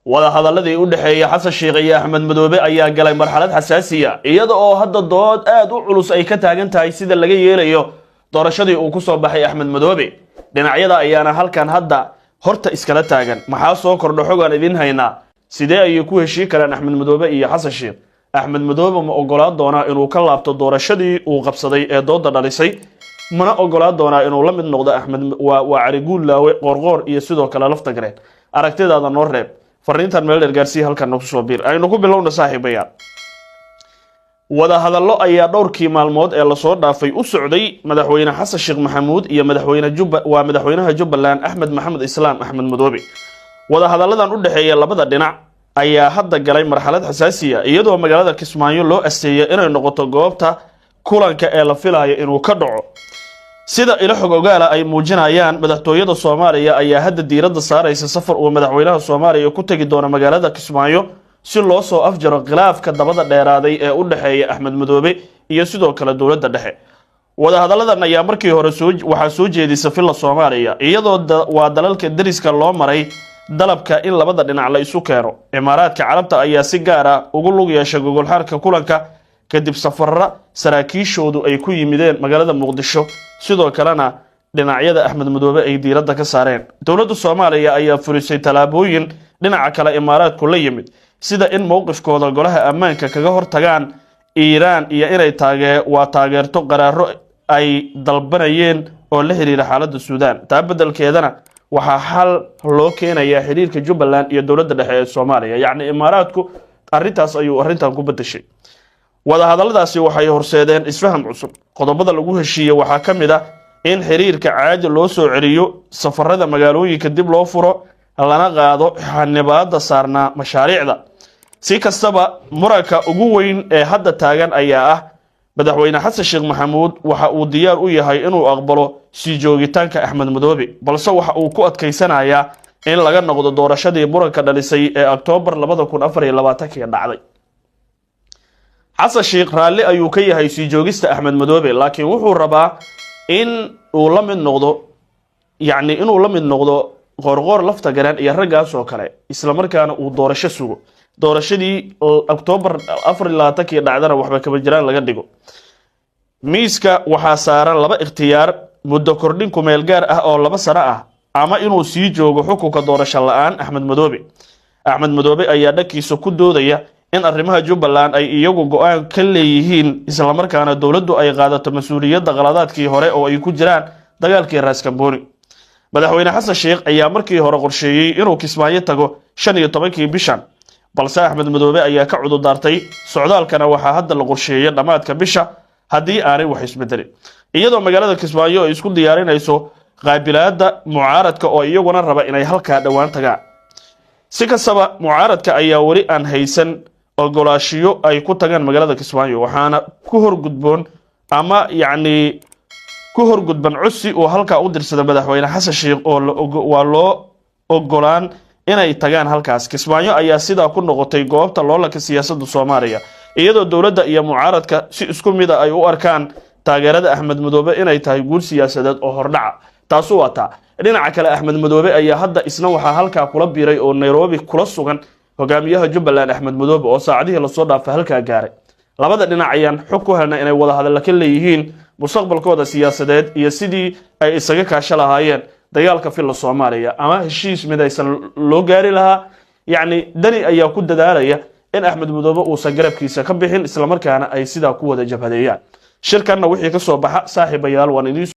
wada hadaladii u dhaxeeyay Xasan Sheikh iyo Axmed Madoobe ayaa galay marxalad xasaasi ah iyada oo hadda dood aad u culus ay ka taagan tahay sida laga yeelayo doorashadii uu ku soo baxay Axmed Madoobe dhinacyada ayaana halkan hadda horta iskala taagan maxaa soo kordho xogaan idin haynaa sidee ay ku heshii karaan Axmed Madoobe iyo Xasan Sheikh Axmed Madoobe ma ogolaad doona inuu ka laabto doorashadii uu qabsaday ee dooda dhalisay mana ogolaad doona inuu la mid noqdo Axmed waa cari guulaawe qorqor iyo sidoo kale lafta gareen aragtidaada noo reeb fariintan meel gaarsiin halkan ku soo biir aynu ku bilowna saaxiibayaal wada hadallo ayaa dhowrkii maalmood ee la soo dhaafay u socday madaxweyne Xasan Sheikh Maxamuud iyo madaxweynaha Jubbaland Axmed Maxamed Islaam Axmed Madoobe wada hadalladan u dhaxeeya labada dhinac ayaa hadda galay marxalad xasaasi ah iyadoo magaalada Kismaayo loo asteeyay inay noqoto goobta kulanka ee la filayo inuu ka dhaco sida ila xog ogaala ay muujinayaan madaxtooyada Soomaaliya ayaa hadda diiradda saaraysa safar uu madaxweynaha Soomaaliya ku tagi doono magaalada Kismaayo si loo soo afjaro khilaafka dabada dheeraaday ee u dhaxeeya Axmed Madoobe iyo sidoo kale dawladda dhexe wada hadalladan ayaa markii hore waxa soo jeedisay filla Soomaaliya iyadoo waa dalalka dariska loo maray dalabka in labada dhinac la isu keeno Imaaraadka Carabta ayaa si gaar ah ugu lug yeeshay gogol xarka kulanka kadib safarra saraakiishoodu ay ku yimideen magaalada Muqdisho sidoo kalena dhinacyada Axmed Madoobe ay diiradda ka saareen dawladda Soomaaliya ayaa fulisay talaabooyin dhinaca kale Imaaraadku la yimid sida in mowqifkooda golaha ammaanka kaga hortagaan Iiraan iyo inay taageerto qaraaro ay dalbanayeen oo la xiriira xaaladda Suudaan taa beddelkeedana waxa hal loo keenayaa xiriirka Jubbaland iyo dawladda dhexe ee Soomaaliya yacni Imaaraadku arrintaas ayuu arrintan ku bedeshay wada hadalladaasi waxay horseedeen isfaham cusub qodobada lagu heshiiyay waxa kamid ah in xiriirka caadi loo soo celiyo safarada magaalooyinka dib loo furo lana qaado xanibaadda saarna mashaariicda si kastaba muranka ugu weyn ee hadda taagan ayaa ah madaxweyne Xasan Sheikh Maxamuud waxa uu diyaar u yahay inuu aqbalo sii joogitaanka Axmed Madoobe balse waxa uu ku adkeysanayaa in laga noqdo doorashadii muranka dhalisay ee October 2024 dhacday Xasan Sheikh raalli ayuu ka yahay sii joogista Axmed Madoobe laakiin wuxuu rabaa in uu la mid noqdo qorqor lafta garan iyo ragaas oo kale isla markaana uu doorasho sugo doorashadii October 24 dhacdana waxba kaba jiraan laga dhigo miiska waxa saaran laba ikhtiyaar muddo kordhin ku meel gaar ah oo 2 sano ah ama inuu sii joogo xukunka doorasho la'aan Axmed Madoobe ayaa dhakiisa ku doodaya in arrimaha Jubbaland ay iyagu go'aan ka leeyihiin isla markaana dawladdu ay qaadato mas'uuliyadda qaladaadkii hore oo ay ku jiraan dagaalkii Raas Kambooni madaxweyne Xasan Sheikh ayaa markii hore qorsheeyay inuu Kismaayo tago 15 bishan balse Axmed Madoobe ayaa ka cududaartay socdaalkana waxa hadda la qorsheeyay dhamaadka bisha hadii aanay wax isbedelin iyadoo magaalada Kismaayo ay isku diyaarinayso qaabilaadda mucaaradka oo iyaguna raba inay halka dhawaan tagaan si kastaba mucaaradka ayaa wali aan haysan ogolaashiyo ay ku tagaan magaalada Kismaayo waxaana ku horgudboon ama ku horgudban cussi oo halka u dirsada madaxweyne Xasan Sheikh oo loo ogolaan inay tagaan halkaas Kismaayo ayaa sidaa ku noqotay goobta loolanka siyaasadda Soomaaliya iyadoo dawladda iyo mucaaradka si isku mid ah ay u arkaan taageerada Axmed Madoobe inay tahay guul siyaasadeed oo hordhaca taas oo wata dhinaca kale Axmed Madoobe ayaa hadda isna waxa halka kula biiray oo Nairobi kula sugan hogaamiyaha Jubbaland Axmed Madoobe oo saacadihii la soo dhaafay halka gaaray labada dhinac ayaan xog ku helnay inay wada hadal ka leeyihiin mustaqbalkooda siyaasadeed iyo sidii ay isaga kaashan lahaayeen dagaalka filla Soomaaliya ama heshiis midaysan loo gaari lahaa dani ayaa ku dadaalaya in Axmed Madoobe uu garabkiisa ka bixin isla markaana ay sidaa ku wada jabhadeeyaan shirkanna wixii ka soo baxa saaxiibayaal waan idin